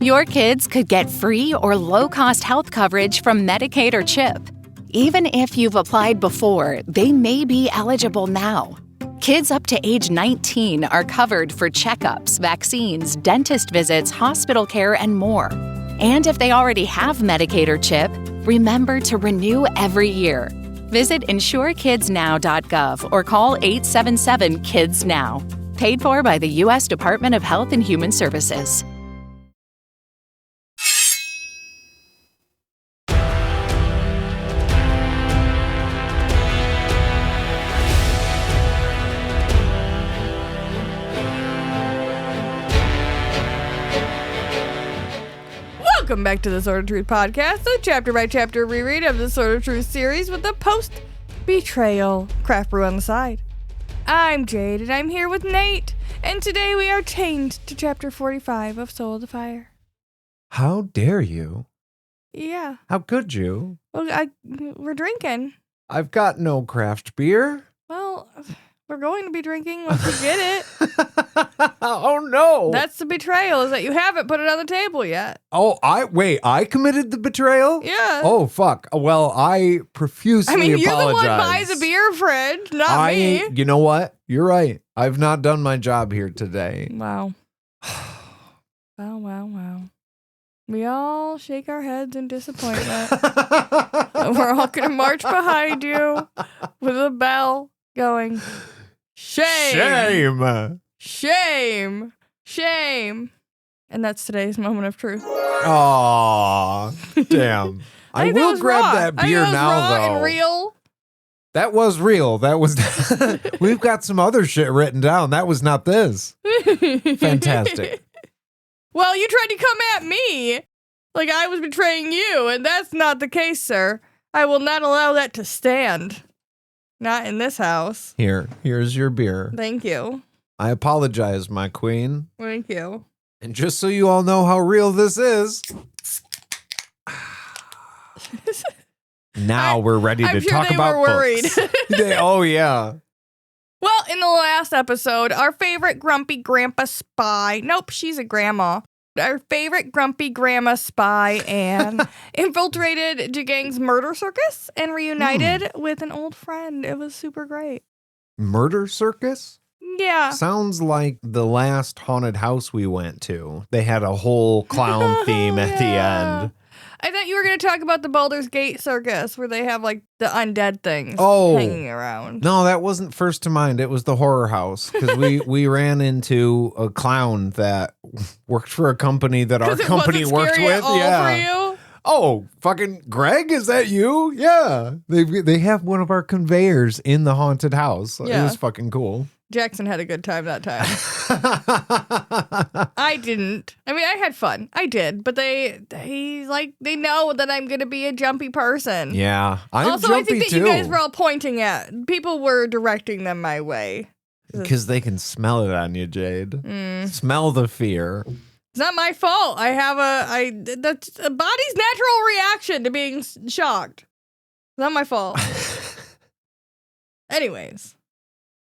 Your kids could get free or low-cost health coverage from Medicaid or CHIP. Even if you've applied before, they may be eligible now. Kids up to age 19 are covered for checkups, vaccines, dentist visits, hospital care, and more. And if they already have Medicaid or CHIP, remember to renew every year. Visit insurekidsnow.gov or call 877-KIDS-NOW. Paid for by the U.S. Department of Health and Human Services. Welcome back to the Sword of Truth podcast, the chapter-by-chapter reread of the Sword of Truth series with the post-betrayal craft brew on the side. I'm Jade, and I'm here with Nate, and today we are chained to chapter 45 of Soul of the Fire. How dare you? Yeah. How could you? Well, we're drinking. I've got no craft beer. Well, we're going to be drinking once we get it. Oh, no. That's the betrayal, is that you haven't put it on the table yet. Oh, I committed the betrayal? Yeah. Oh, fuck. Well, I profusely apologize. You're the one who buys a beer fridge, not me. You know what? You're right. I've not done my job here today. Wow. Wow. We all shake our heads in disappointment. And we're all going to march behind you with a bell going, shame. Shame. Shame. And that's today's moment of truth. Aw, damn. I will grab that beer now, though. And real. That was real. That was. We've got some other shit written down. That was not this. Fantastic. Well, you tried to come at me like I was betraying you, and that's not the case, sir. I will not allow that to stand. Not in this house. Here's your beer. Thank you. I apologize, my queen. Thank you. And just so you all know how real this is, now we're ready to talk about were worried. Books. Oh, yeah. Well, in the last episode, our favorite grumpy grandpa spy, nope, she's a grandma. Our favorite grumpy grandma spy, Anne, infiltrated Jagang's murder circus and reunited with an old friend. It was super great. Murder circus? Yeah. Sounds like the last haunted house we went to. They had a whole clown theme at the end. I thought you were going to talk about the Baldur's Gate circus where they have like the undead things hanging around. No, that wasn't first to mind. It was the horror house because we ran into a clown that worked for a company that our company worked with. For you? Oh, fucking Greg, is that you? Yeah. They have one of our conveyors in the haunted house. Yeah. It was fucking cool. Jackson had a good time that time. I didn't. I mean, I had fun. I did, but they know that I'm gonna be a jumpy person. Yeah, I'm also, jumpy I think that too. you guys were all pointing at people were directing them my way because they can smell it on you, Jade. Smell the fear. It's not my fault. That's a body's natural reaction to being shocked. It's not my fault. Anyways.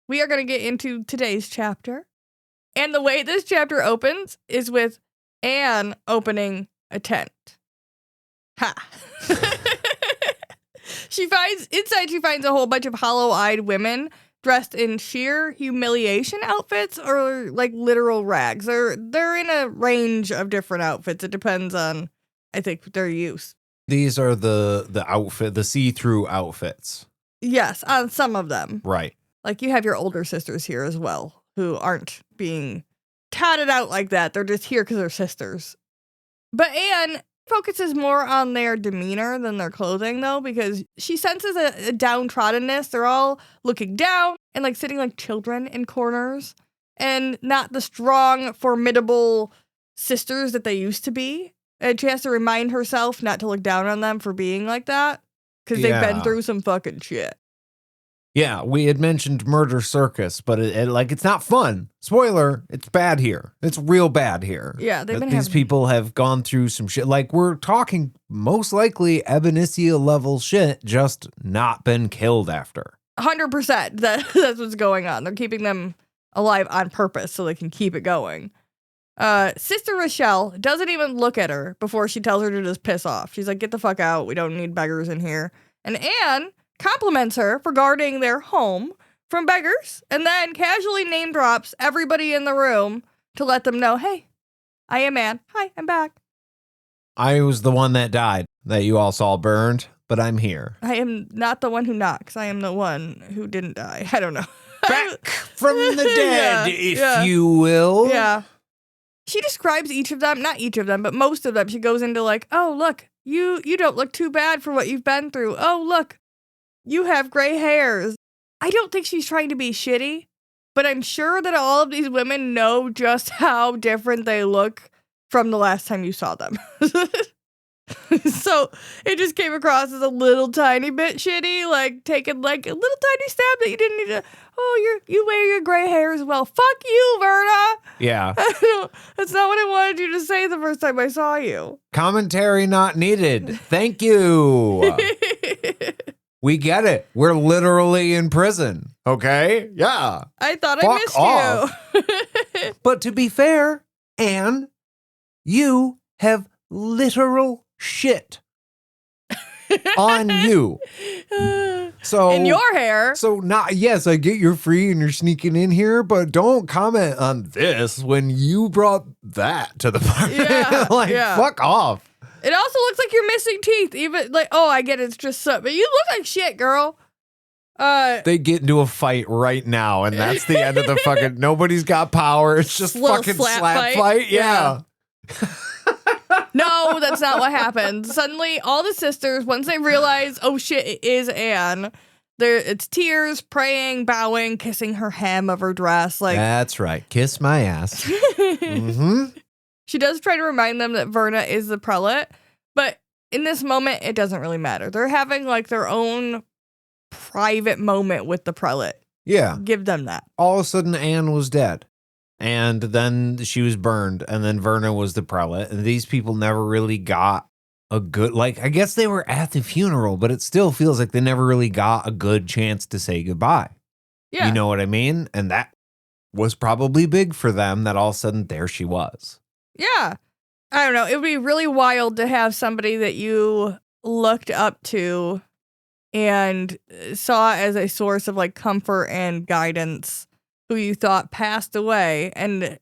We are going to get into today's chapter. And the way this chapter opens is with Anne opening a tent. Ha! She finds a whole bunch of hollow-eyed women dressed in sheer humiliation outfits or like literal rags. They're in a range of different outfits. It depends on, I think, their use. These are the see-through outfits. Yes, on some of them. Right. Like, you have your older sisters here as well, who aren't being tatted out like that. They're just here because they're sisters. But Anne focuses more on their demeanor than their clothing, though, because she senses a downtroddenness. They're all looking down and, like, sitting like children in corners. And not the strong, formidable sisters that they used to be. And she has to remind herself not to look down on them for being like that. Because they've been through some fucking shit. Yeah, we had mentioned Murder Circus, but it's not fun. Spoiler, it's bad here. It's real bad here. Yeah, these people have gone through some shit. Like, we're talking most likely Ebenesia level shit, just not been killed after. 100%. That's what's going on. They're keeping them alive on purpose so they can keep it going. Sister Rochelle doesn't even look at her before she tells her to just piss off. She's like, get the fuck out. We don't need beggars in here. And Anne compliments her for guarding their home from beggars and then casually name drops everybody in the room to let them know, hey, I am Anne. Hi, I'm back. I was the one that died, that you all saw burned, but I'm here. I am not the one who knocks. I am the one who didn't die. I don't know. Back from the dead, yeah. if you will. Yeah. She describes each of them, not each of them, but most of them. She goes into like, oh, look, you don't look too bad for what you've been through. Oh, look, you have gray hairs. I don't think she's trying to be shitty, but I'm sure that all of these women know just how different they look from the last time you saw them. So it just came across as a little tiny bit shitty, like taking like a little tiny stab that you didn't need to. Oh, you wear your gray hair as well. Fuck you, Verna. Yeah. That's not what I wanted you to say the first time I saw you. Commentary not needed. Thank you. We get it. We're literally in prison. Okay? Yeah. I thought Fuck I missed off. you. But to be fair, Anne, you have literal shit on you. So in your hair. So yes, I get you're free and you're sneaking in here, but don't comment on this when you brought that to the party. Yeah, fuck off. It also looks like you're missing teeth. Even like, oh, I get it, it's just something. You look like shit, girl. They get into a fight right now, and that's the end of the fucking. Nobody's got power. It's just fucking slap fight. Yeah. No, that's not what happens. Suddenly, all the sisters, once they realize, oh shit, it is Anne, it's tears, praying, bowing, kissing her hem of her dress. Like that's right. Kiss my ass. Mm-hmm. She does try to remind them that Verna is the prelate, but in this moment, it doesn't really matter. They're having like their own private moment with the prelate. Yeah. Give them that. All of a sudden, Anne was dead. And then she was burned, and then Verna was the prelate. And these people never really got a good, like, I guess they were at the funeral, but it still feels like they never really got a good chance to say goodbye. Yeah. You know what I mean? And that was probably big for them that all of a sudden there she was. Yeah. I don't know. It would be really wild to have somebody that you looked up to and saw as a source of like comfort and guidance who you thought passed away and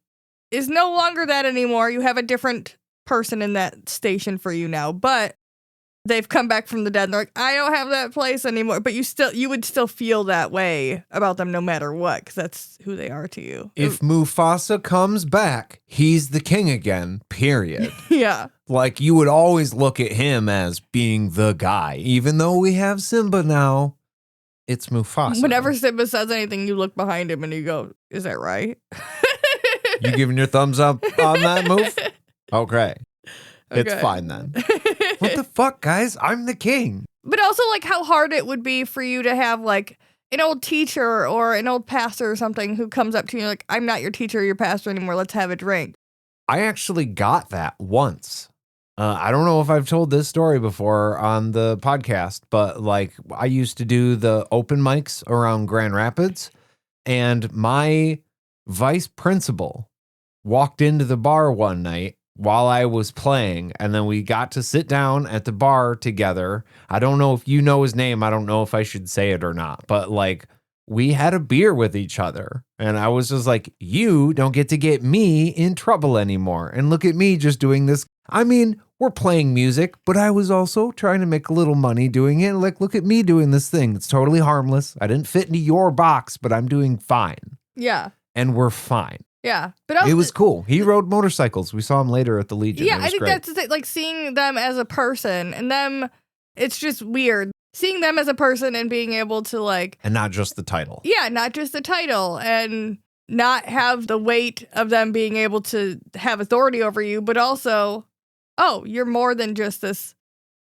is no longer that anymore. You have a different person in that station for you now, but they've come back from the dead and they're like, I don't have that place anymore. But you would still feel that way about them no matter what, because that's who they are to you. If Mufasa comes back, he's the king again, period. Yeah. Like, you would always look at him as being the guy. Even though we have Simba now, it's Mufasa. Whenever Simba says anything, you look behind him and you go, is that right? You giving your thumbs up on that move? Okay. It's fine then. What the fuck, guys? I'm the king. But also, like, how hard it would be for you to have, like, an old teacher or an old pastor or something who comes up to you like, I'm not your teacher or your pastor anymore. Let's have a drink. I actually got that once. I don't know if I've told this story before on the podcast, but like I used to do the open mics around Grand Rapids, and my vice principal walked into the bar one night while I was playing, and then we got to sit down at the bar together. I don't know if you know his name. I don't know if I should say it or not, but like we had a beer with each other, and I was just like, you don't get to get me in trouble anymore. And look at me just doing this. I mean, we're playing music, but I was also trying to make a little money doing it. Like, look at me doing this thing. It's totally harmless. I didn't fit into your box, but I'm doing fine. Yeah. And we're fine. Yeah. But also, it was cool. He rode motorcycles. We saw him later at the Legion. Yeah, I think that's the thing. Like, seeing them as a person and them, it's just weird. Seeing them as a person and being able to, like... And not just the title. Yeah, not just the title. And not have the weight of them being able to have authority over you, but also, oh, you're more than just this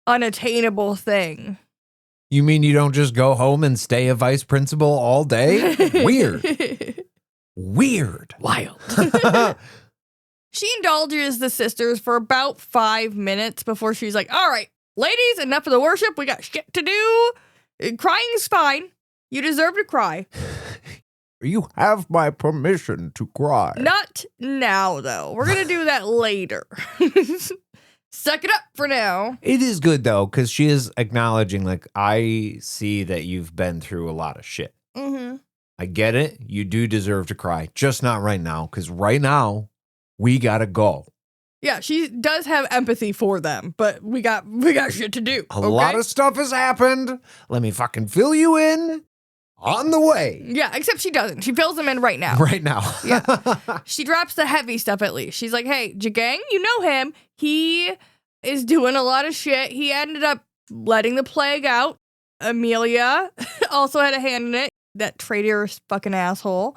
unattainable thing. You mean you don't just go home and stay a vice principal all day? Weird. Weird. Wild. She indulges the sisters for about 5 minutes before she's like, all right, ladies, enough of the worship. We got shit to do. Crying is fine. You deserve to cry. You have my permission to cry. Not now, though. We're going to do that later. Suck it up for now. It is good, though, because she is acknowledging, like, I see that you've been through a lot of shit. Mm-hmm. I get it. You do deserve to cry. Just not right now, because right now, we got to go. Yeah, she does have empathy for them, but we got shit to do. A lot of stuff has happened. Let me fucking fill you in. On the way. Yeah, except she doesn't. She fills them in right now. Right now. Yeah. She drops the heavy stuff at least. She's like, hey, Jagang, you know him. He is doing a lot of shit. He ended up letting the plague out. Amelia also had a hand in it. That traitorous fucking asshole.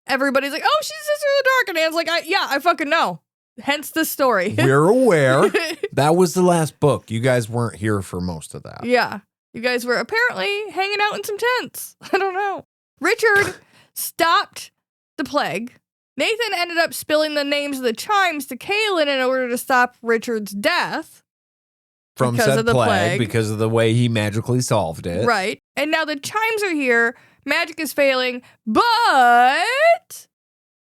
Everybody's like, oh, she's Sister of the Dark. And Anne's like, I fucking know. Hence the story. We're aware. That was the last book. You guys weren't here for most of that. Yeah. You guys were apparently hanging out in some tents. I don't know. Richard stopped the plague. Nathan ended up spilling the names of the chimes to Kaylin in order to stop Richard's death. From because said of the plague. Because of the way he magically solved it. Right. And now the chimes are here. Magic is failing. But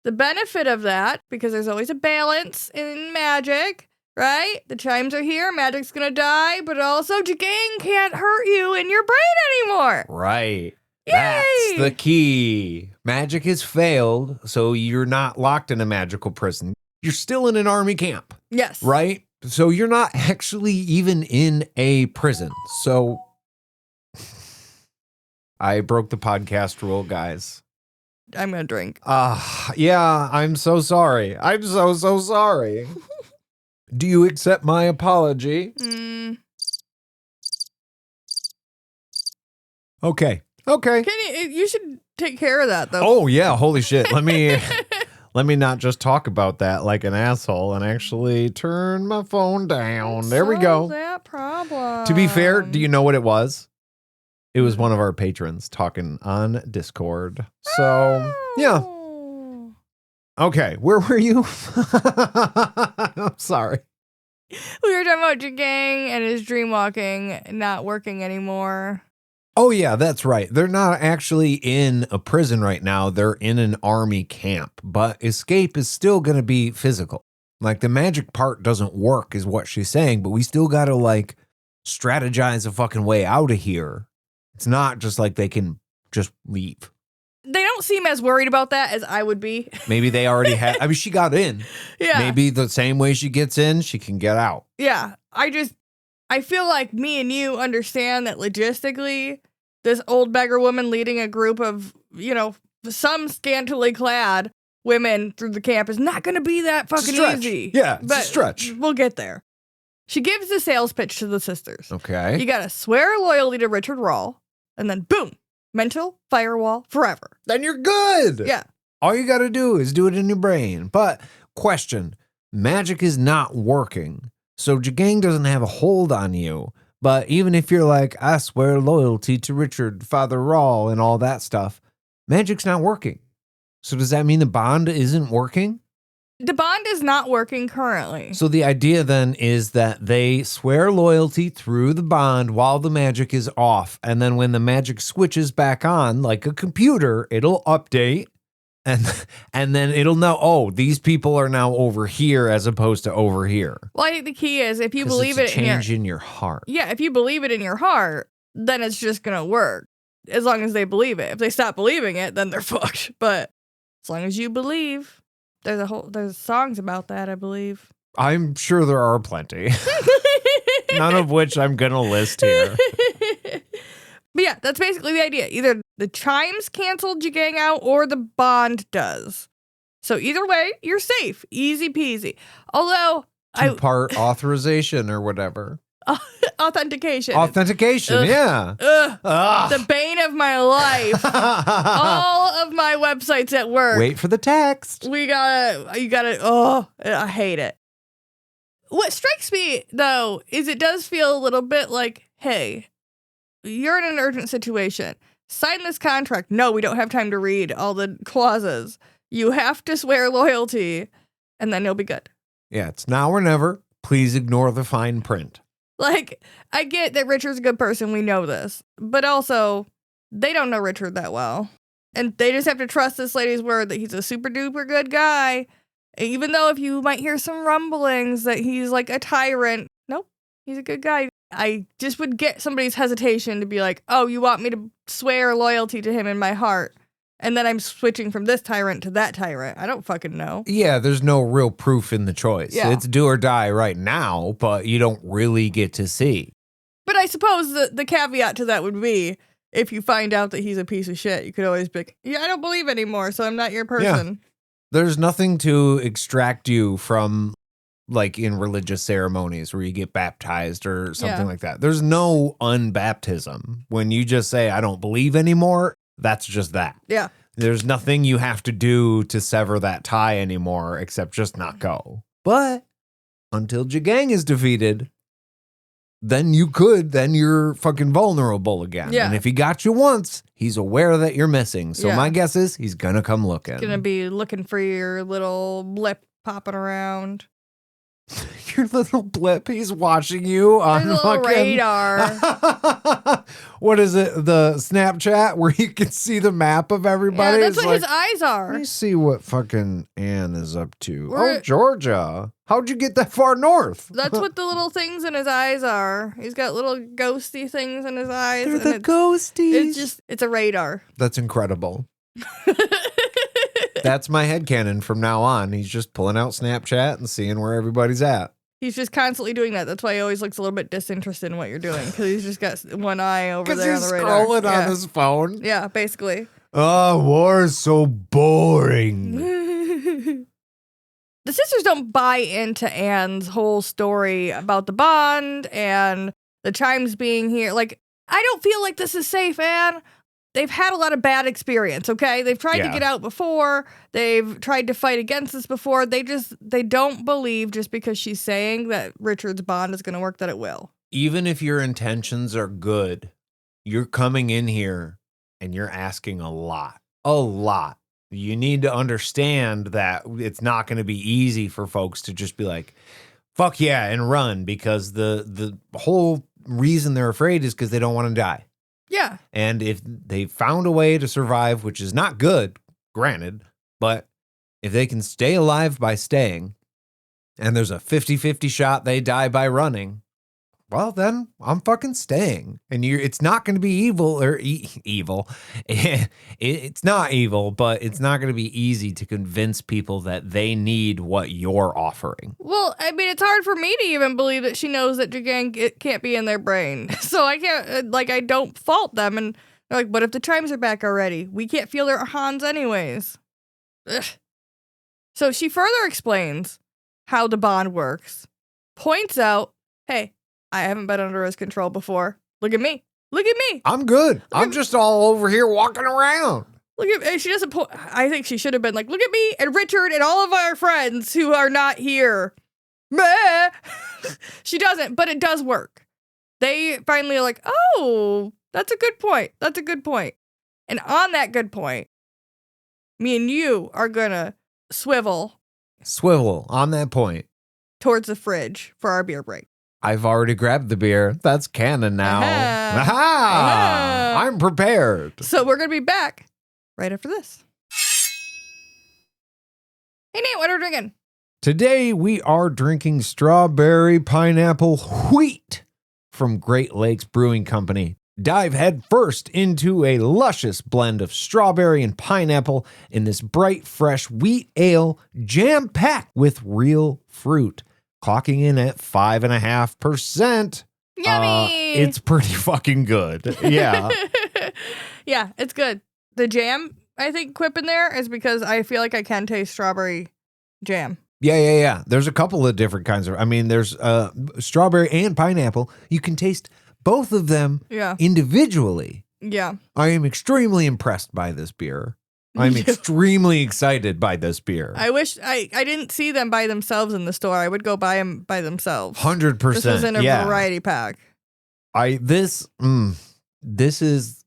the benefit of that, because there's always a balance in magic, right? The chimes are here, magic's gonna die, but also Jagang can't hurt you in your brain anymore. Right. Yay! That's the key. Magic has failed, so you're not locked in a magical prison. You're still in an army camp. Yes. Right? So you're not actually even in a prison. So I broke the podcast rule, guys. I'm gonna drink. Yeah, I'm so sorry. I'm so sorry. Do you accept my apology? Okay. You should take care of that, though. Oh, yeah. Holy shit. Let me not just talk about that like an asshole and actually turn my phone down. There we go. That problem. To be fair, do you know what it was? It was one of our patrons talking on Discord. So, yeah. Okay, where were you? I'm sorry. We were talking about Jagang and his dream walking not working anymore. Oh, yeah, that's right. They're not actually in a prison right now. They're in an army camp, but escape is still going to be physical. Like, the magic part doesn't work is what she's saying, but we still got to, like, strategize a fucking way out of here. It's not just like they can just leave. They don't seem as worried about that as I would be. Maybe they already had. I mean, she got in. Yeah. Maybe the same way she gets in, she can get out. Yeah. I feel like me and you understand that logistically, this old beggar woman leading a group of, some scantily clad women through the camp is not going to be that fucking easy. Yeah, it's a stretch. We'll get there. She gives the sales pitch to the sisters. Okay. You got to swear loyalty to Richard Rawl, and then boom. Mental firewall forever. Then you're good. Yeah. All you got to do is do it in your brain. But question, magic is not working. So Jagang doesn't have a hold on you. But even if you're like, I swear loyalty to Richard, Father Rawl, and all that stuff, magic's not working. So does that mean the bond isn't working? The bond is not working currently. So the idea then is that they swear loyalty through the bond while the magic is off. And then when the magic switches back on, like a computer, it'll update and then it'll know, oh, these people are now over here as opposed to over here. Well, I think the key is if you believe it's a it change in your heart. Yeah, if you believe it in your heart, then it's just going to work. As long as they believe it. If they stop believing it, then they're fucked. But as long as you believe... There's songs about that, I believe. I'm sure there are plenty. None of which I'm going to list here. But yeah, that's basically the idea. Either the chimes cancel Jagang out or the bond does. So either way, you're safe. Easy peasy. Although... Two-part authorization or whatever. Authentication. Authentication, yeah. The bane of my life. All of my websites at work. Wait for the text. You gotta, I hate it. What strikes me, though, is it does feel a little bit like, hey, you're in an urgent situation. Sign this contract. No, we don't have time to read all the clauses. You have to swear loyalty, and then you'll be good. Yeah, it's now or never. Please ignore the fine print. Like, I get that Richard's a good person. We know this. But also, they don't know Richard that well. And they just have to trust this lady's word that he's a super duper good guy. Even though if you might hear some rumblings that he's like a tyrant, nope, he's a good guy. I just would get somebody's hesitation to be like, oh, you want me to swear loyalty to him in my heart. And then I'm switching from this tyrant to that tyrant. I don't fucking know. Yeah, there's no real proof in the choice. Yeah. It's do or die right now, but you don't really get to see. But I suppose the caveat to that would be, if you find out that he's a piece of shit, you could always be like, yeah, I don't believe anymore, so I'm not your person. Yeah. There's nothing to extract you from, like in religious ceremonies where you get baptized or something like that. There's no unbaptism. When you just say, I don't believe anymore, that's just that. Yeah. There's nothing you have to do to sever that tie anymore except just not go. But until Jagang is defeated, then you're fucking vulnerable again. Yeah. And if he got you once, he's aware that you're missing. So Yeah. my guess is he's gonna come looking. Gonna be looking for your little blip popping around. Your little blip, he's watching you on There's a little fucking radar. What is it? The Snapchat where you can see the map of everybody? Yeah, that's It's what like, his eyes are. let me see what fucking Ann is up to. We're- Oh, Georgia. How'd you get that far north? That's what the little things in his eyes are. He's got little ghosty things in his eyes. They're and the ghosties. it's a radar. That's incredible. That's my headcanon from now on. He's just pulling out Snapchat and seeing where everybody's at. He's just constantly doing that. That's why he always looks a little bit disinterested in what you're doing, because he's just got one eye over there on the radar. Because he's scrolling on his phone. Yeah, basically. Oh, war is so boring. The sisters don't buy into Anne's whole story about the bond and the chimes being here. Like, I don't feel like this is safe, Anne. They've had a lot of bad experience, okay? They've tried to get out before. They've tried to fight against this before. They don't believe just because she's saying that Richard's bond is going to work that it will. Even if your intentions are good, you're coming in here and you're asking a lot. A lot. You need to understand that it's not going to be easy for folks to just be like, fuck yeah, and run, because the whole reason they're afraid is because they don't want to die. Yeah. And if they found a way to survive, which is not good, granted, but if they can stay alive by staying, and there's a 50-50 shot they die by running, well, then I'm fucking staying. And it's not going to be evil or evil. It's not evil, but it's not going to be easy to convince people that they need what you're offering. Well, I mean, it's hard for me to even believe that she knows that Jagang can't be in their brain. So I can't, I don't fault them. And they're like, what if the chimes are back already? We can't feel their Hans anyways. Ugh. So she further explains how the bond works, points out, hey, I haven't been under his control before. Look at me. Look at me. I'm good. I'm just all over here walking around. Look at me. She doesn't I think she should have been like, look at me and Richard and all of our friends who are not here. Meh. She doesn't, but it does work. They finally are like, oh, that's a good point. That's a good point. And on that good point, me and you are going to swivel on that point towards the fridge for our beer break. I've already grabbed the beer. That's canon now. Aha. Aha! I'm prepared. So we're going to be back right after this. Hey, Nate, what are we drinking? Today we are drinking strawberry pineapple wheat from Great Lakes Brewing Company. Dive head first into a luscious blend of strawberry and pineapple in this bright, fresh wheat ale jam-packed with real fruit. Clocking in at 5.5%. Yummy! It's pretty fucking good. Yeah. Yeah, it's good. The jam, I think, quip in there is because I feel like I can taste strawberry jam. Yeah. There's a couple of different kinds of, there's strawberry and pineapple. You can taste both of them individually. Yeah. I am extremely impressed by this beer. I'm extremely excited by this beer. I wish I didn't see them by themselves in the store. I would go buy them by themselves. 100%. This was in a variety pack. This is,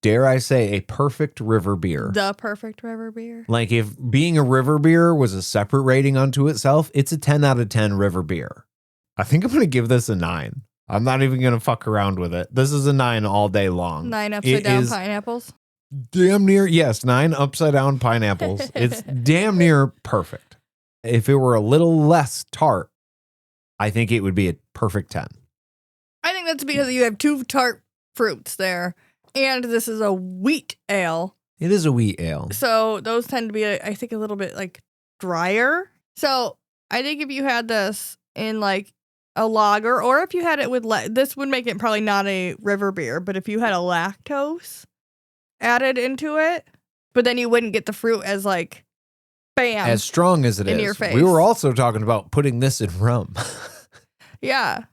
dare I say, a perfect river beer. The perfect river beer. Like if being a river beer was a separate rating unto itself, it's a 10 out of 10 river beer. I think I'm going to give this a 9. I'm not even going to fuck around with it. This is a 9 all day long. 9 upside down pineapples. damn near, yes, 9 upside down pineapples. It's damn near perfect. If it were a little less tart, I think it would be a perfect 10. I think that's because you have 2 tart fruits there, and this is a wheat ale. It is a wheat ale. So those tend to be, I think, a little bit like drier. So I think if you had this in like a lager, or if you had it with, this would make it probably not a river beer, but if you had a lactose added into it, but then you wouldn't get the fruit as like, bam. As strong as it in is. your face. We were also talking about putting this in rum. Yeah.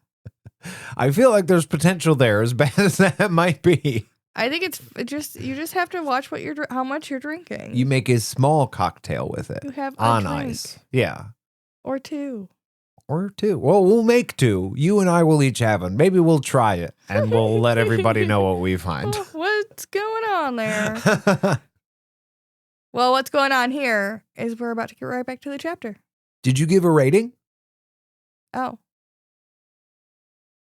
I feel like there's potential there, as bad as that might be. I think you just have to watch what how much you're drinking. You make a small cocktail with it. You have on drink. ice. Yeah. Or 2. Or 2. Well, we'll make 2. You and I will each have one. Maybe we'll try it and we'll let everybody know what we find. Oh, what's going on there? Well, what's going on here is we're about to get right back to the chapter. Did you give a rating? Oh.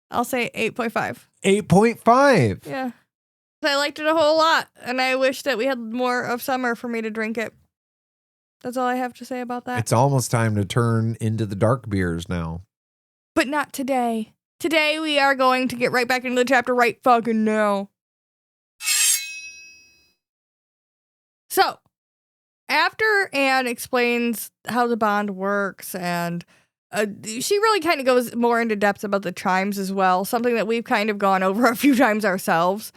I'll say 8.5. 8.5. Yeah. I liked it a whole lot, and I wish that we had more of summer for me to drink it. That's all I have to say about that. It's almost time to turn into the dark beers now. But not today. Today we are going to get right back into the chapter right fucking now. So, after Anne explains how the bond works, and she really kind of goes more into depth about the chimes as well, something that we've kind of gone over a few times ourselves.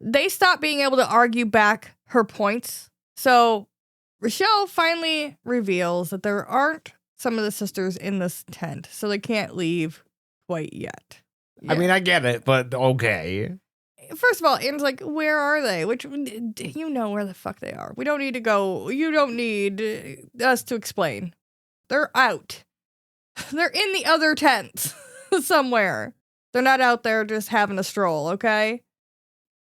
They stop being able to argue back her points. So Rochelle finally reveals that there aren't some of the sisters in this tent, so they can't leave quite yet. Yeah. I mean, I get it, but okay. First of all, Anne's like, where are they? Which, you know where the fuck they are. We don't need to go. You don't need us to explain. They're out. They're in the other tents somewhere. They're not out there just having a stroll, okay?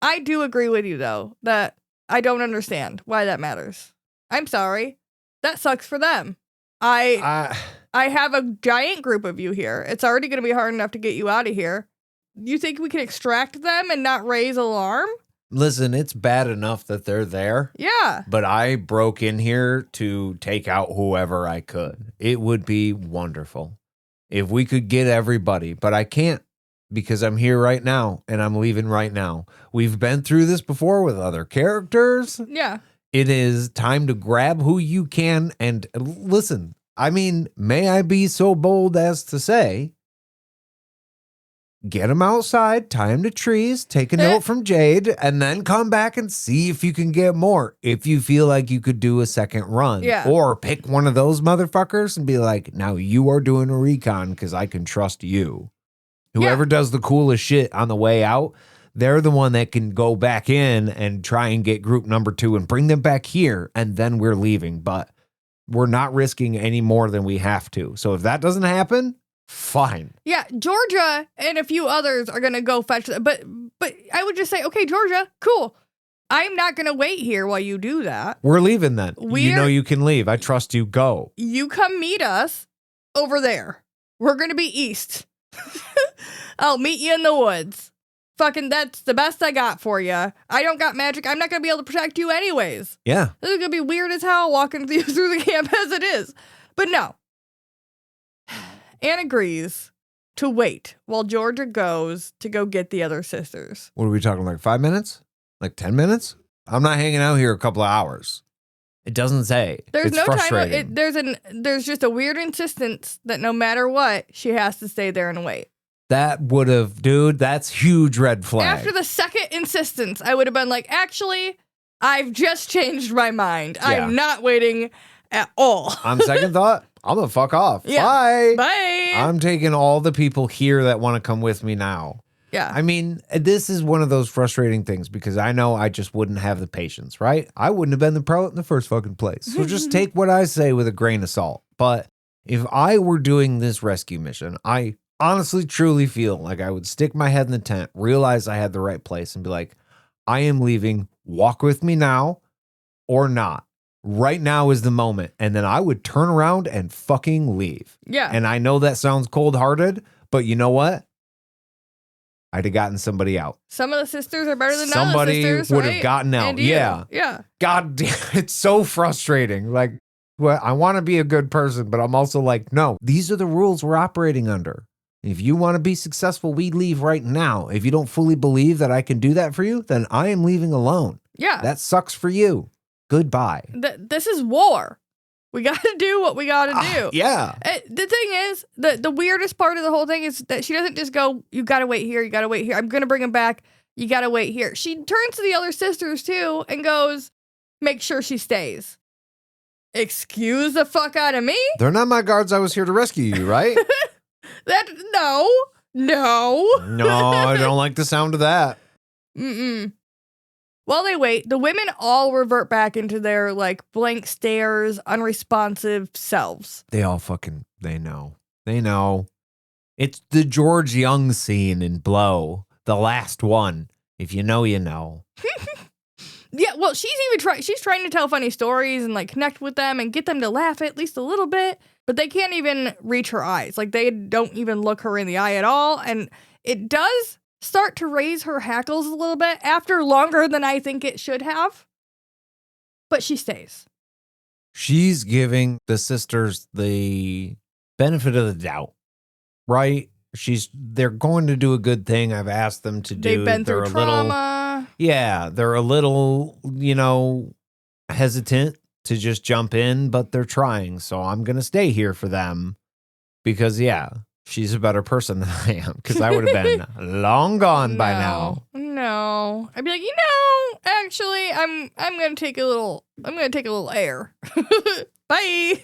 I do agree with you, though, that I don't understand why that matters. I'm sorry. That sucks for them. I have a giant group of you here. It's already going to be hard enough to get you out of here. You think we can extract them and not raise alarm? Listen, it's bad enough that they're there. Yeah. But I broke in here to take out whoever I could. It would be wonderful if we could get everybody, but I can't because I'm here right now and I'm leaving right now. We've been through this before with other characters. Yeah. It is time to grab who you can and listen. I mean, may I be so bold as to say, get them outside, tie them to trees, take a note from Jade, and then come back and see if you can get more. If you feel like you could do a second run. Yeah. Or pick one of those motherfuckers and be like, now you are doing a recon because I can trust you. Whoever does the coolest shit on the way out, they're the one that can go back in and try and get group number 2 and bring them back here, and then we're leaving. But we're not risking any more than we have to. So if that doesn't happen, fine. Yeah, Georgia and a few others are going to go fetch them. But I would just say, okay, Georgia, cool. I'm not going to wait here while you do that. We're leaving then. You know you can leave. I trust you. Go. You come meet us over there. We're going to be east. I'll meet you in the woods. Fucking, that's the best I got for you. I don't got magic. I'm not going to be able to protect you anyways. Yeah. This is going to be weird as hell walking through the camp as it is. But no. Anne agrees to wait while Georgia goes to go get the other sisters. What are we talking, like 5 minutes? Like 10 minutes? I'm not hanging out here a couple of hours. It doesn't say. There's it's no frustrating. time. There's just a weird insistence that no matter what, she has to stay there and wait. That would have, dude, that's huge red flag. After the second insistence, I would have been like, actually, I've just changed my mind. Yeah. I'm not waiting at all. On second thought, I'm going to fuck off. Yeah. Bye. Bye. I'm taking all the people here that want to come with me now. Yeah. I mean, this is one of those frustrating things because I know I just wouldn't have the patience, right? I wouldn't have been the pro in the first fucking place. So just take what I say with a grain of salt. But if I were doing this rescue mission, I honestly, truly feel like I would stick my head in the tent, realize I had the right place, and be like, I am leaving. Walk with me now or not. Right now is the moment. And then I would turn around and fucking leave. Yeah. And I know that sounds cold-hearted, but you know what? I'd have gotten somebody out. Some of the sisters are better than Somebody none of the sisters, would have right? gotten out. And you. Yeah. Yeah. God damn, it's so frustrating. Like, well, I want to be a good person, but I'm also like, no, these are the rules we're operating under. If you want to be successful, we leave right now. If you don't fully believe that I can do that for you, then I am leaving alone. Yeah. That sucks for you. Goodbye. This is war. We got to do what we got to do. Yeah. The thing is, the weirdest part of the whole thing is that she doesn't just go, you got to wait here, you got to wait here. I'm going to bring him back. You got to wait here. She turns to the other sisters too and goes, make sure she stays. Excuse the fuck out of me? They're not my guards. I was here to rescue you, right? No. No, I don't like the sound of that. Mm-mm. While they wait, the women all revert back into their like blank stares, unresponsive selves. They all they know. They know. It's the George Young scene in Blow, the last one. If you know, you know. Yeah, well, she's trying to tell funny stories and like connect with them and get them to laugh at least a little bit, but they can't even reach her eyes. Like they don't even look her in the eye at all. And it does start to raise her hackles a little bit after longer than I think it should have. But she stays. She's giving the sisters the benefit of the doubt, right? They're going to do a good thing. I've asked them to do. They've been through trauma. They're a little, hesitant to just jump in, but they're trying. So I'm going to stay here for them because, she's a better person than I am because I would have been long gone by now. No. I'd be like, actually, I'm going to take a little air. Bye.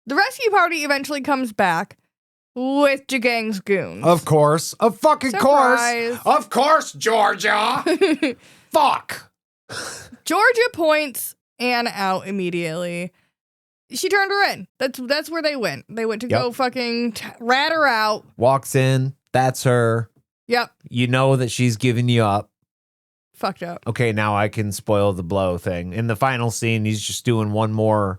The rescue party eventually comes back with Jagang's goons. Of course. Of fucking Surprise. course. Of course, Georgia. Fuck. Georgia points Anna out immediately. She turned her in. That's where they went. They went to go fucking rat her out. Walks in. That's her. Yep. You know that she's giving you up. Fucked up. Okay, now I can spoil the Blow thing. In the final scene, he's just doing one more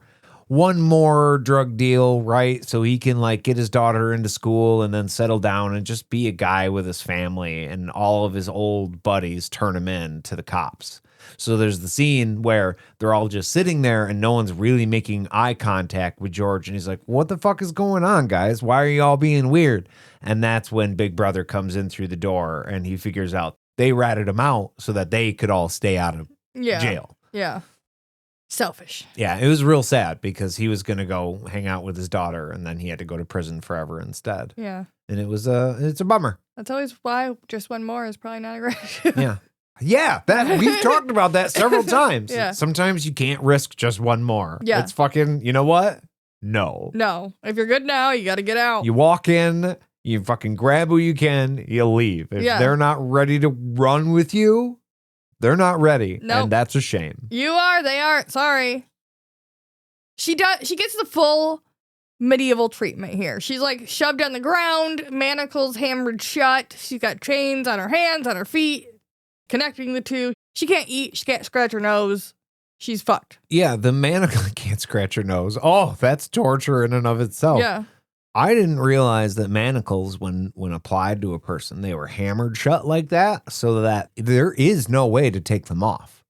drug deal, right? So he can like get his daughter into school and then settle down and just be a guy with his family, and all of his old buddies turn him in to the cops. So there's the scene where they're all just sitting there and no one's really making eye contact with George. And he's like, what the fuck is going on, guys? Why are you all being weird? And that's when Big Brother comes in through the door and he figures out they ratted him out so that they could all stay out of jail. Yeah. Selfish. Yeah, it was real sad because he was going to go hang out with his daughter and then he had to go to prison forever instead. Yeah. And it's a bummer. That's always why just one more is probably not a great idea. Yeah, that we've talked about that several times. Yeah. Sometimes you can't risk just one more. Yeah. It's fucking, you know what? No. If you're good now, you got to get out. You walk in, you fucking grab who you can, you leave. If they're not ready to run with you, they're not ready. Nope. And that's a shame. You are, they aren't. Sorry. She gets the full medieval treatment here. She's like shoved on the ground, manacles hammered shut. She's got chains on her hands, on her feet, connecting the two. She can't eat. She can't scratch her nose. She's fucked. Yeah, the manacle can't scratch her nose. Oh, that's torture in and of itself. Yeah. I didn't realize that manacles, when applied to a person, they were hammered shut like that so that there is no way to take them off.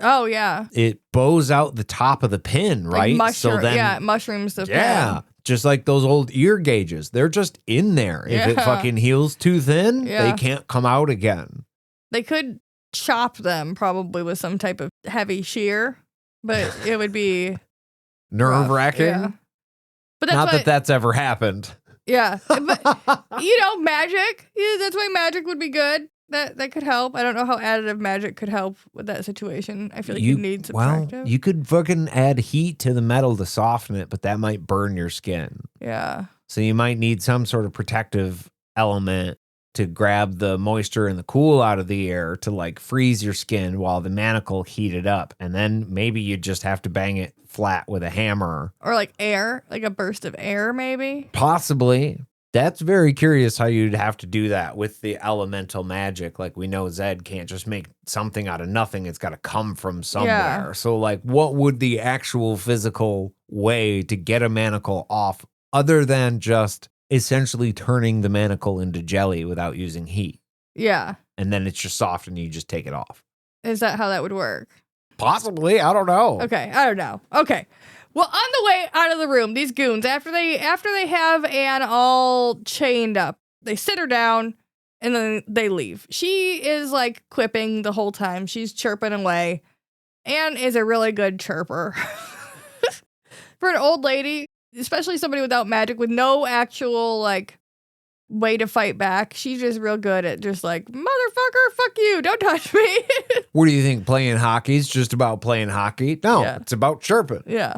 Oh, yeah. It bows out the top of the pin, right? Like it mushrooms the pin. Just like those old ear gauges. They're just in there. If it fucking heals too thin, they can't come out again. They could chop them probably with some type of heavy shear, but it would be nerve-wracking. Yeah. But that's ever happened. Yeah. But, magic. Yeah, that's why magic would be good. That could help. I don't know how additive magic could help with that situation. I feel like you need subtractive. Well, you could fucking add heat to the metal to soften it, but that might burn your skin. Yeah. So you might need some sort of protective element to grab the moisture and the cool out of the air to like freeze your skin while the manacle heated up. And then maybe you just have to bang it flat with a hammer. Or like air, like a burst of air maybe. Possibly. That's very curious how you'd have to do that with the elemental magic. Like we know Zed can't just make something out of nothing. It's got to come from somewhere. Yeah. So like what would the actual physical way to get a manacle off other than just essentially turning the manacle into jelly without using heat. Yeah. And then it's just soft and you just take it off. Is that how that would work? Possibly. I don't know. Okay, I don't know. Okay. Well, on the way out of the room, these goons, after they have Anne all chained up, they sit her down and then they leave. She is like quipping the whole time. She's chirping away. Anne is a really good chirper. For an old lady, especially somebody without magic, with no actual like way to fight back, she's just real good at just like, motherfucker, fuck you, don't touch me. What do you think? Playing hockey is just about playing hockey? No, Yeah. It's about chirping. Yeah.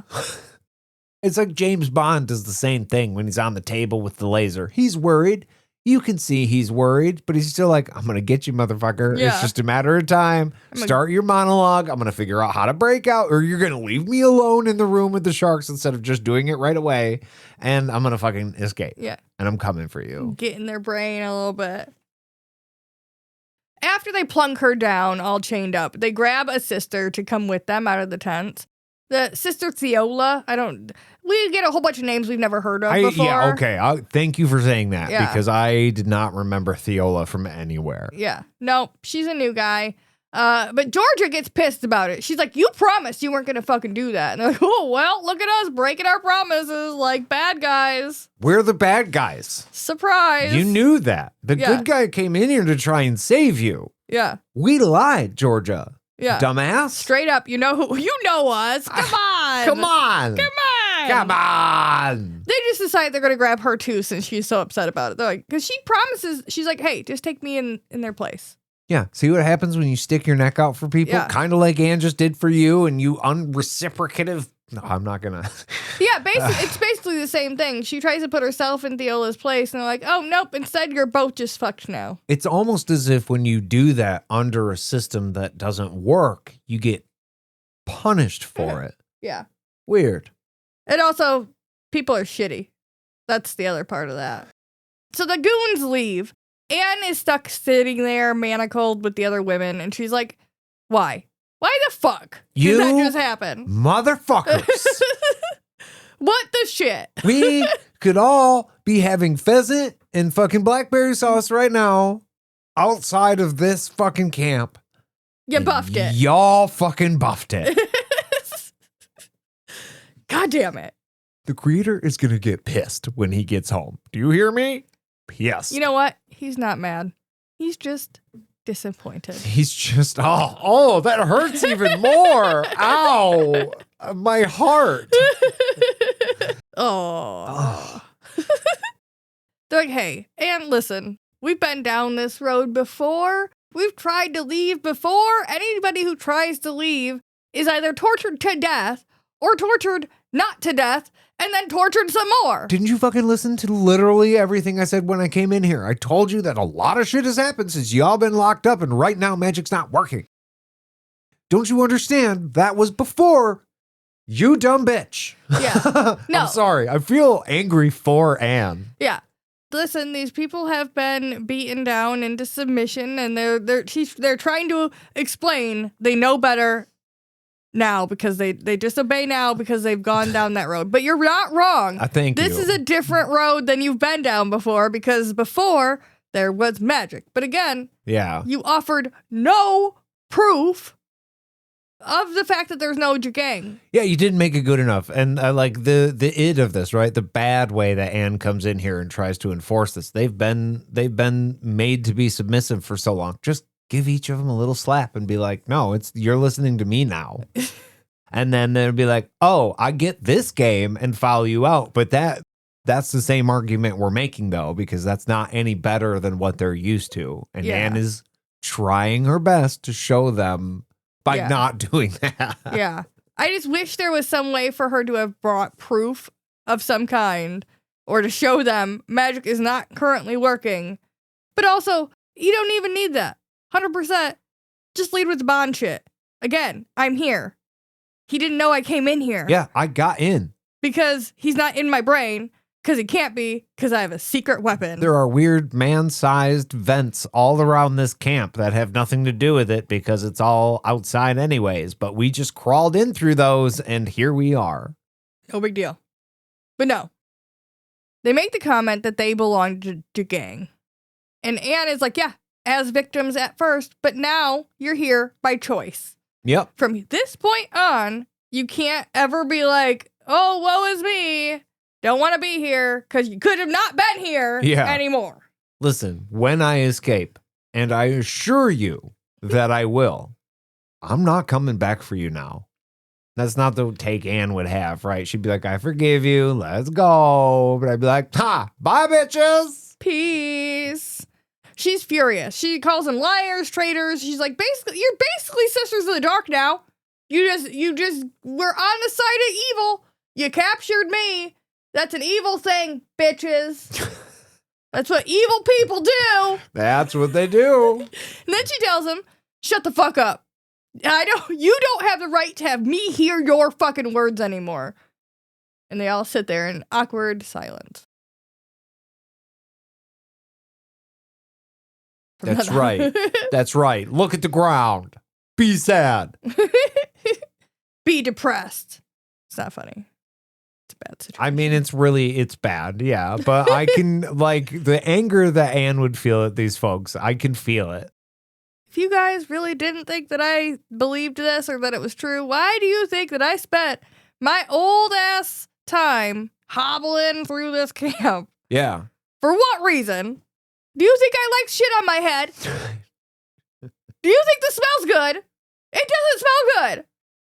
It's like James Bond does the same thing when he's on the table with the laser. He's worried. You can see he's worried, but he's still like, I'm going to get you, motherfucker. Yeah. It's just a matter of time. Start your monologue. I'm going to figure out how to break out, or you're going to leave me alone in the room with the sharks instead of just doing it right away. And I'm going to fucking escape. Yeah. And I'm coming for you. Get in their brain a little bit. After they plunk her down, all chained up, they grab a sister to come with them out of the tent. The sister Theola, we get a whole bunch of names we've never heard of before. Yeah, okay. Thank you for saying that Yeah. because I did not remember Theola from anywhere. Yeah. No, she's a new guy. But Georgia gets pissed about it. She's like, you promised you weren't going to fucking do that. And they're like, oh, well, look at us breaking our promises like bad guys. We're the bad guys. Surprise. You knew that. The Yeah. good guy came in here to try and save you. Yeah. We lied, Georgia. Yeah. Dumbass. Straight up, you know us. Come on. Come on. Come on. Come on. They just decide they're going to grab her too since she's so upset about it. They're like, because she promises, she's like, hey, just take me in their place. Yeah. See what happens when you stick your neck out for people? Yeah. Kind of like Ann just did for you and you unreciprocative. No, I'm not going to. Yeah, it's basically the same thing. She tries to put herself in Theola's place and they're like, oh, nope, instead you're both just fucked now. It's almost as if when you do that under a system that doesn't work, you get punished for it. Yeah. Weird. And also, people are shitty. That's the other part of that. So the goons leave. Anne is stuck sitting there manacled with the other women, and she's like, why? Why the fuck did that just happen? Motherfuckers. What the shit? We could all be having pheasant and fucking blackberry sauce right now outside of this fucking camp. You buffed it. Y'all fucking buffed it. God damn it. The creator is going to get pissed when he gets home. Do you hear me? Yes. You know what? He's not mad. He's just disappointed. He's just, oh, that hurts even more. Ow. My heart. Oh. They're like, hey, Anne, listen, we've been down this road before. We've tried to leave before. Anybody who tries to leave is either tortured to death or tortured not to death and then tortured some more. Didn't you fucking listen to literally everything I said when I came in here? I told you that a lot of shit has happened since y'all been locked up and right now magic's not working. Don't you understand? That was before. You dumb bitch. Yeah. No. I'm sorry. I feel angry for Anne. Yeah. Listen, these people have been beaten down into submission and they're trying to explain they know better now because they disobey now because they've gone down that road. But you're not wrong. I think this is a different road than you've been down before because before there was magic. But again, yeah, you offered no proof of the fact that there's no Jagang. Yeah, you didn't make it good enough. And like the id of this, right? The bad way that Anne comes in here and tries to enforce this. They've been made to be submissive for so long. Just give each of them a little slap and be like, no, you're listening to me now. And then they'll be like, oh, I get this game and follow you out. But that's the same argument we're making, though, because that's not any better than what they're used to. And Yeah. Anne is trying her best to show them by Yeah. not doing that. Yeah. I just wish there was some way for her to have brought proof of some kind or to show them magic is not currently working. But also, you don't even need that. 100%. Just lead with the Bond shit. Again, I'm here. He didn't know I came in here. Yeah, I got in. Because he's not in my brain. Because he can't be. Because I have a secret weapon. There are weird man-sized vents all around this camp that have nothing to do with it because it's all outside anyways. But we just crawled in through those and here we are. No big deal. But no. They make the comment that they belong to Jagang. And Anne is like, yeah, as victims at first, but now you're here by choice. Yep. From this point on, you can't ever be like, oh, woe is me. Don't want to be here because you could have not been here anymore. Listen, when I escape, and I assure you that I will, I'm not coming back for you now. That's not the take Anne would have, right? She'd be like, I forgive you. Let's go. But I'd be like, ha, bye, bitches. Peace. She's furious. She calls them liars, traitors. She's like, basically, you're basically sisters of the dark now. You just were on the side of evil. You captured me. That's an evil thing, bitches. That's what evil people do. That's what they do. And then she tells him, shut the fuck up. You don't have the right to have me hear your fucking words anymore. And they all sit there in awkward silence. That's right. That's right. Look at the ground. Be sad. Be depressed. It's not funny. It's a bad situation. I mean, it's bad. Yeah. But I can, like, the anger that Anne would feel at these folks, I can feel it. If you guys really didn't think that I believed this or that it was true, why do you think that I spent my old ass time hobbling through this camp? Yeah. For what reason? Do you think I like shit on my head? Do you think this smells good? It doesn't smell good.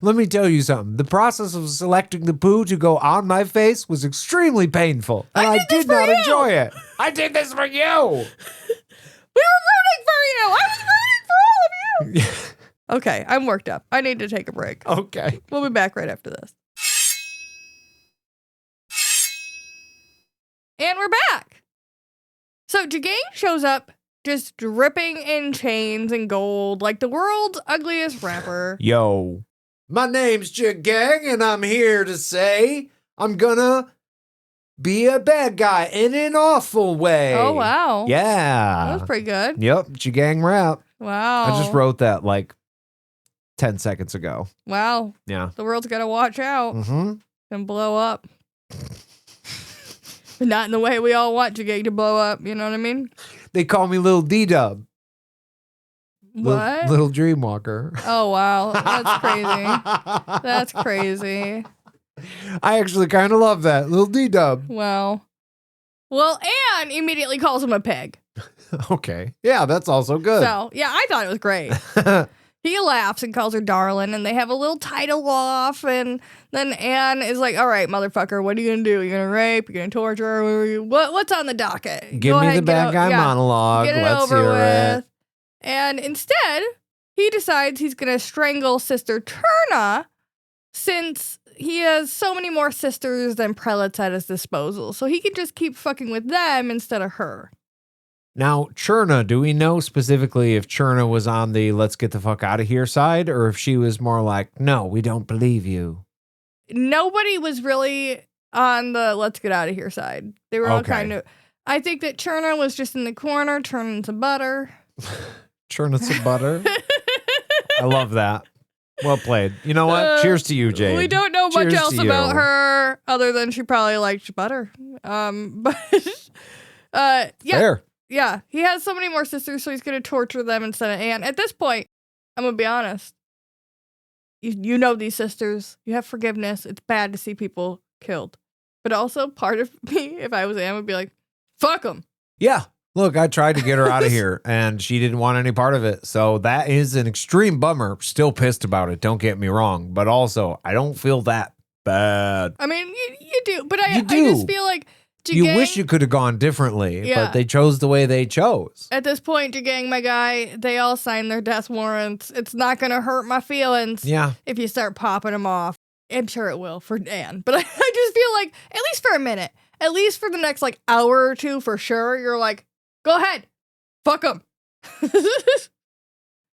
Let me tell you something. The process of selecting the poo to go on my face was extremely painful. And I did not enjoy it. I did this for you. We were rooting for you. I was rooting for all of you. Okay, I'm worked up. I need to take a break. Okay. We'll be back right after this. And we're back. So Jagang shows up just dripping in chains and gold like the world's ugliest rapper. Yo. My name's Jagang, and I'm here to say I'm gonna be a bad guy in an awful way. Oh, wow. Yeah. That was pretty good. Yep, Jagang rap. Wow. I just wrote that like 10 seconds ago. Wow. Yeah. The world's got to watch out and blow up. Not in the way we all want Jagang to blow up, you know what I mean? They call me Little D-Dub. What? Little Dreamwalker. Oh, wow. That's crazy. That's crazy. I actually kind of love that. Little D-Dub. Wow. Well, Anne immediately calls him a pig. Okay. Yeah, that's also good. So, yeah, I thought it was great. He laughs and calls her darling, and they have a little title off, and then Anne is like, all right, motherfucker, what are you going to do? You're going to rape? You're going to torture? What's on the docket? Give me the bad guy monologue. Get it Let's over hear with. it. And instead, he decides he's going to strangle Sister Turna since he has so many more sisters than prelates at his disposal. So he can just keep fucking with them instead of her. Now, Cherna, do we know specifically if Cherna was on the let's get the fuck out of here side, or if she was more like, no, we don't believe you? Nobody was really on the let's get out of here side. They were all Okay. kind of... I think that Cherna was just in the corner turning to butter. Cherna some butter. I love that. Well played. You know what? Cheers to you, Jade. We don't know much Cheers else to about you. her other than she probably liked butter. But yeah. Fair. Yeah, he has so many more sisters, so he's going to torture them instead of Anne. At this point, I'm going to be honest. You know these sisters. You have forgiveness. It's bad to see people killed. But also, part of me, if I was Anne, would be like, fuck them. Yeah. Look, I tried to get her out of here, and she didn't want any part of it. So that is an extreme bummer. Still pissed about it. Don't get me wrong. But also, I don't feel that bad. I mean, you do. But I do. just feel like Jagang, You wish you could have gone differently, Yeah. but they chose the way they chose. at this point, Jagang, my guy, they all signed their death warrants. It's not going to hurt my feelings Yeah. if you start popping them off. I'm sure it will for Anne. But I just feel like, at least for a minute, at least for the next like hour or two for sure, you're like, go ahead. Fuck them.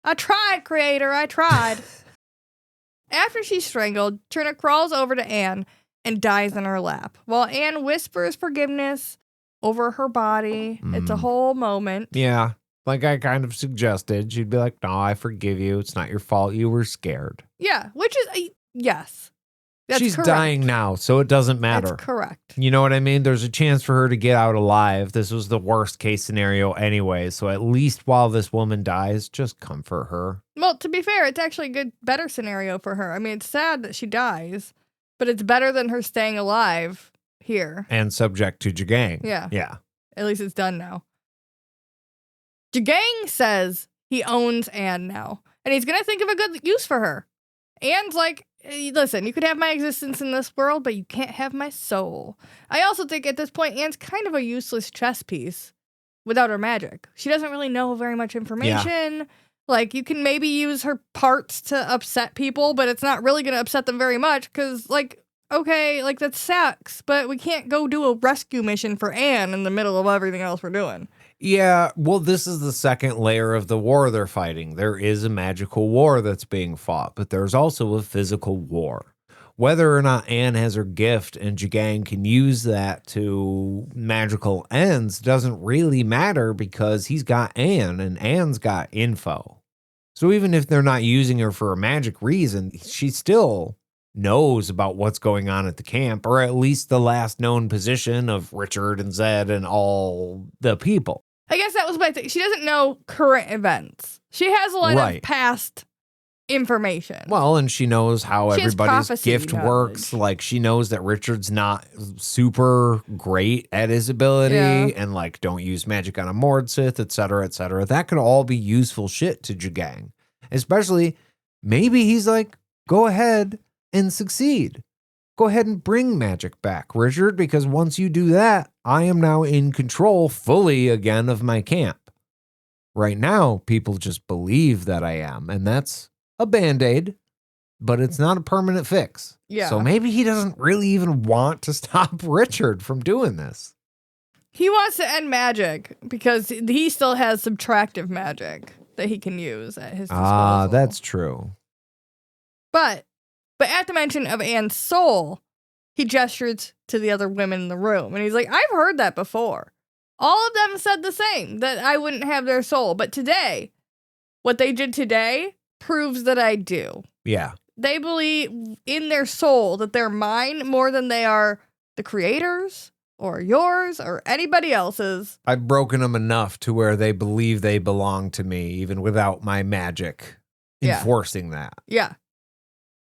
I tried, creator. I tried. After she's strangled, Trina crawls over to Anne and dies in her lap, while Anne whispers forgiveness over her body. It's a whole moment. Yeah. Like I kind of suggested. She'd be like, no, I forgive you. It's not your fault. You were scared. Yeah, which is, yes. She's correct. dying now, so it doesn't matter. That's correct. You know what I mean? There's a chance for her to get out alive. This was the worst case scenario anyway, so at least while this woman dies, just comfort her. Well, to be fair, it's actually a better scenario for her. I mean, it's sad that she dies, but it's better than her staying alive here. And subject to Jagang. Yeah. Yeah. At least it's done now. Jagang says he owns Anne now, and he's going to think of a good use for her. Anne's like, listen, you could have my existence in this world, but you can't have my soul. I also think at this point, Anne's kind of a useless chess piece without her magic. She doesn't really know very much information. Yeah. Like, you can maybe use her parts to upset people, but it's not really going to upset them very much because, like, okay, like, that sucks, but we can't go do a rescue mission for Anne in the middle of everything else we're doing. Yeah, well, this is the second layer of the war they're fighting. There is a magical war that's being fought, but there's also a physical war. Whether or not Anne has her gift and Jagang can use that to magical ends doesn't really matter because he's got Anne and Anne's got info. So even if they're not using her for a magic reason, she still knows about what's going on at the camp, or at least the last known position of Richard and Zed and all the people. I guess that was my thing. She doesn't know current events. She has a lot of past information. Well, and she knows how everybody's gift knowledge. Works. Like, she knows that Richard's not super great at his ability and, like, don't use magic on a Mordsith, et cetera, et cetera. That could all be useful shit to Jagang. Especially, maybe he's like, go ahead and succeed. Go ahead and bring magic back, Richard, because once you do that, I am now in control fully again of my camp. Right now, people just believe that I am, and that's a Band-Aid, but it's not a permanent fix. Yeah. So maybe he doesn't really even want to stop Richard from doing this. He wants to end magic because he still has subtractive magic that he can use at his disposal. Ah, that's true. But at the mention of Anne's soul, he gestures to the other women in the room. And he's like, I've heard that before. All of them said the same, that I wouldn't have their soul. But today, what they did today proves that I do. Yeah. They believe in their soul that they're mine more than they are the creators or yours or anybody else's. I've broken them enough to where they believe they belong to me, even without my magic enforcing that. Yeah.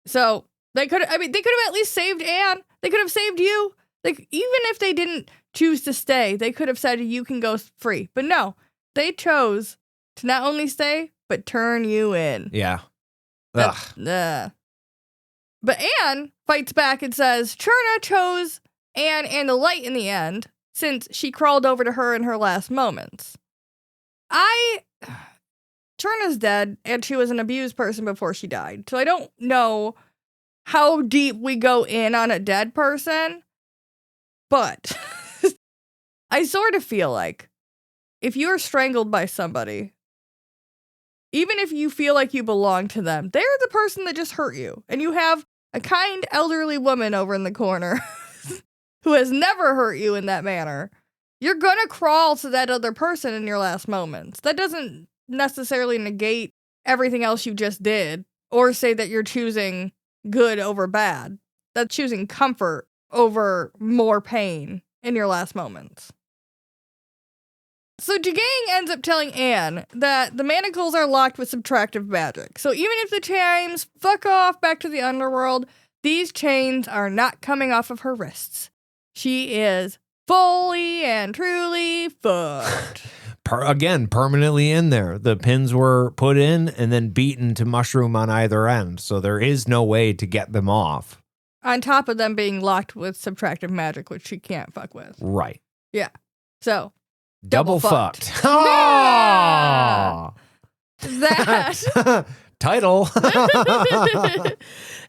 So they could have at least saved Anne. They could have saved you. Like, even if they didn't choose to stay, they could have said you can go free. But no, they chose to not only stay, but turn you in. Yeah. But Anne fights back and says Cherna chose Anne and the light in the end, since she crawled over to her in her last moments. Cherna's dead, and she was an abused person before she died. So I don't know how deep we go in on a dead person, but I sort of feel like if you're strangled by somebody, even if you feel like you belong to them, they're the person that just hurt you. And you have a kind elderly woman over in the corner who has never hurt you in that manner. You're gonna crawl to that other person in your last moments. That doesn't necessarily negate everything else you just did or say that you're choosing good over bad. That's choosing comfort over more pain in your last moments. So Jagang ends up telling Anne that the manacles are locked with subtractive magic. So even if the chimes fuck off back to the underworld, these chains are not coming off of her wrists. She is fully and truly fucked. Again, permanently in there. The pins were put in and then beaten to mushroom on either end. So there is no way to get them off. On top of them being locked with subtractive magic, which she can't fuck with. Right. Yeah. So. Double fucked. Yeah! That. Title.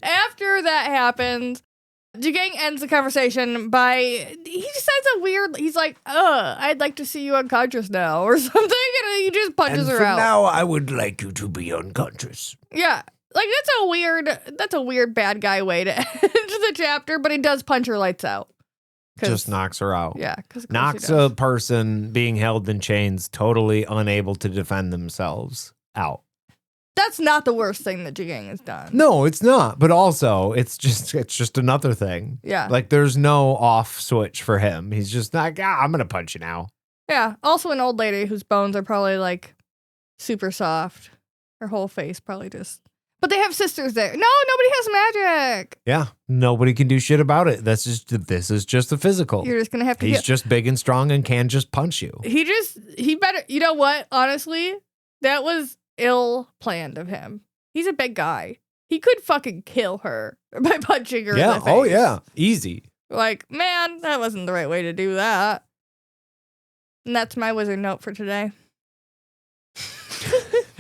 After that happens, Jagang ends the conversation by, he just says he's like, I'd like to see you unconscious now, or something, and he just punches her out. Now I would like you to be unconscious. Yeah. Like, that's a weird bad guy way to end the chapter, but he does punch her lights out. Just knocks her out. Yeah. Knocks a person being held in chains, totally unable to defend themselves, out. That's not the worst thing that Jagang has done. No, it's not. But also, it's just another thing. Yeah. Like, there's no off switch for him. He's just like, I'm going to punch you now. Yeah. Also an old lady whose bones are probably like super soft. Her whole face probably just... But they have sisters there. No, nobody has magic. Yeah. Nobody can do shit about it. This is just the physical. You're just going to have to... He's just big and strong and can just punch you. He better... You know what? Honestly, that was ill-planned of him. He's a big guy. He could fucking kill her by punching her in the face. Oh, yeah. Easy. Like, man, that wasn't the right way to do that. And that's my wizard note for today.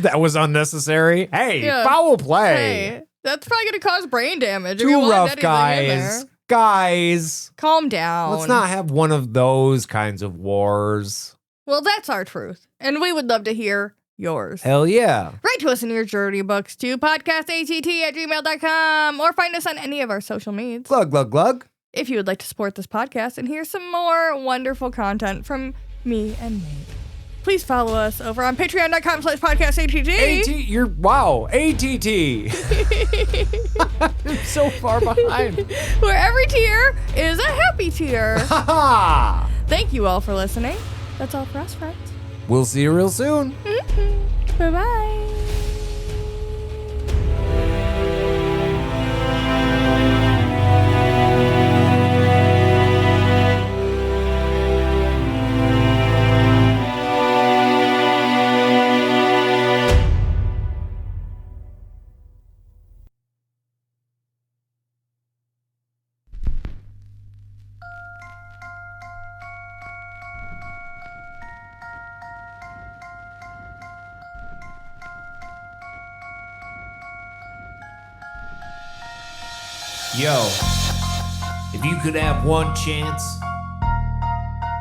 That was unnecessary. Hey, Yeah. foul play. Hey, that's probably going to cause brain damage. if you Two let rough anything in guys. there. Guys. Calm down. Let's not have one of those kinds of wars. Well, that's our truth. And we would love to hear yours. Hell yeah. Write to us in your dirty books to podcastatt@gmail.com or find us on any of our social medias. Glug, glug, glug. If you would like to support this podcast and hear some more wonderful content from me and Nate, please follow us over on patreon.com/podcastatt. Wow. ATT. I'm so far behind. Where every tier is a happy tier. Ha Thank you all for listening. That's all for us, friends. We'll see you real soon. Bye-bye. Yo, if you could have one chance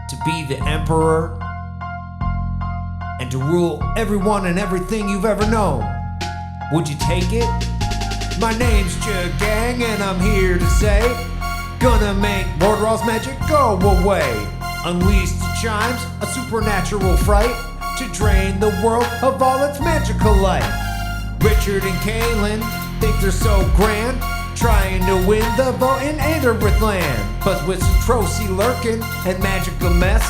to be the emperor and to rule everyone and everything you've ever known, would you take it? My name's Jagang and I'm here to say, gonna make Mordor's magic go away. Unleash the chimes, a supernatural fright to drain the world of all its magical light. Richard and Kaelin think they're so grand, trying to win the vote in Anderith land. But with some Trocy lurking and magical mess,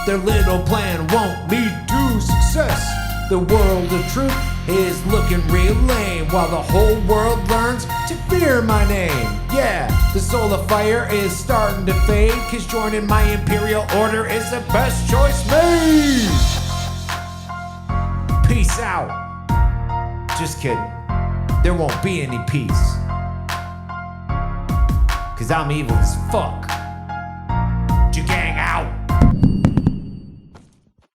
their little plan won't lead to success. The world of truth is looking real lame, while the whole world learns to fear my name. Yeah, the soul of fire is starting to fade, cause joining my imperial order is the best choice made. Peace out. Just kidding. There won't be any peace. Cause I'm evil as fuck.